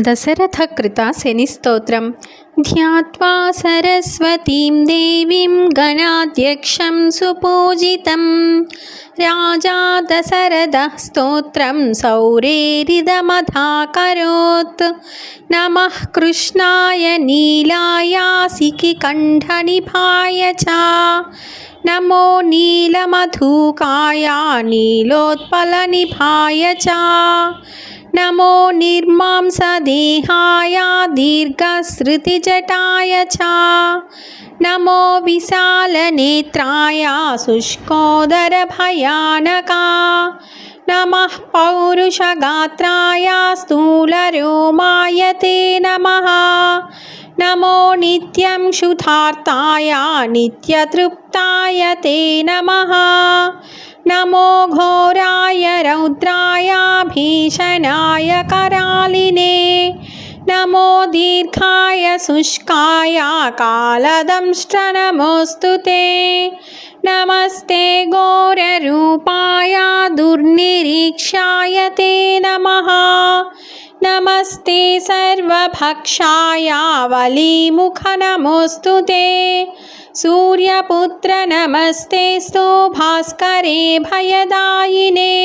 दशरथकृत शनिस्तोत्रं ध्यात्वा सरस्वतीं देवीं गणाध्यक्षं सुपूजितं राजा दशरथः स्तोत्रं सौरेरिदमधाकरोत्। नमः कृष्णाय नीलाय सिकिकण्ठनिभाय च नमो नीलमधुकाय नीलोत्पलनिभाय च नमो निर्मांसदेहाय दीर्घश्रुतिजटाय च नमो विशालनेत्राय शुष्कोदरभयानका नमः पौरुषगात्राय स्थूलरोमाय ते नमः नमो नित्यं क्षुधार्ताय नित्यतृप्ताय ते नमः नमो घोराय रौद्राय भीषणाय करालिने नमो दीर्घाय शुष्काय कालदंष्ट्र नमोऽस्तु ते नमस्ते घोररूपाय दुर्निरीक्षाय ते नमः नमस्ते सर्वभक्षाय वलीमुख नमोऽस्तु ते सूर्यपुत्र नमस्तेस्तु भास्करे भयदायिने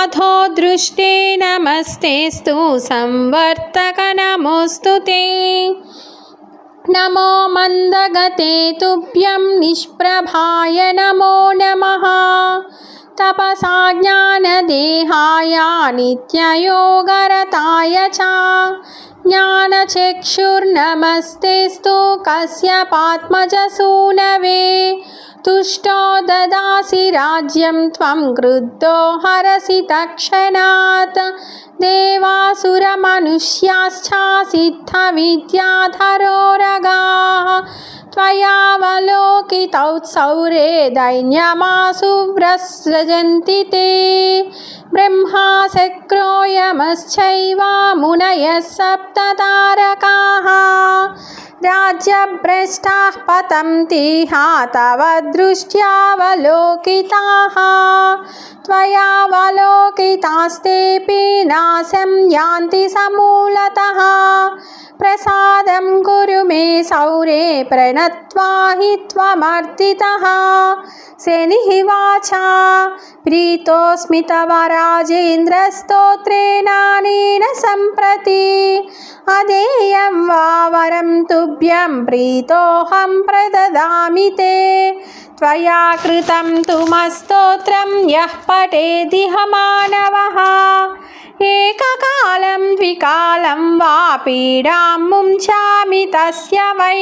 अधो दृष्टे नमस्तेस्तु संवर्तक नमोऽस्तु ते नमो मन्दगते तुभ्यं निष्प्रभाय नमो नमः तपसा ज्ञानदेहाय नित्ययोगरताय च ज्ञानचक्षुर्नमस्तेस्तु कश्यपात्मजसूनवे तुष्टो ददासि राज्यं त्वं क्रुद्धो हरसि तत्क्षणात् देवासुरमनुष्याश्च सिद्धविद्याधरोरगाः त्वयावलोकितौ सौरे दैन्यमासु व्रसृजन्ति ते ब्रह्मा शक्रो यमश्चैव मुनयः सप्ततारकाः राज्यभ्रष्टाः पतन्ति तव दृष्ट्यावलोकिताः त्वयावलोकितास्तेऽपि नाशं यान्ति समूलतः प्रसादं कुरु मे सौरे प्रणत्वा हि त्वमर्दितः शनिः वाचा प्रीतोऽस्मि तव राजेन्द्रस्तोत्रेणानेन सम्प्रति अदेयं वा वरं तुभ्यं प्रीतोऽहं प्रददामि ते त्वया कृतं तु मस्तोत्रं यः पठेदिह मानवः एककालं द्विकालं वा पीडां मुञ्चामि तस्य वै।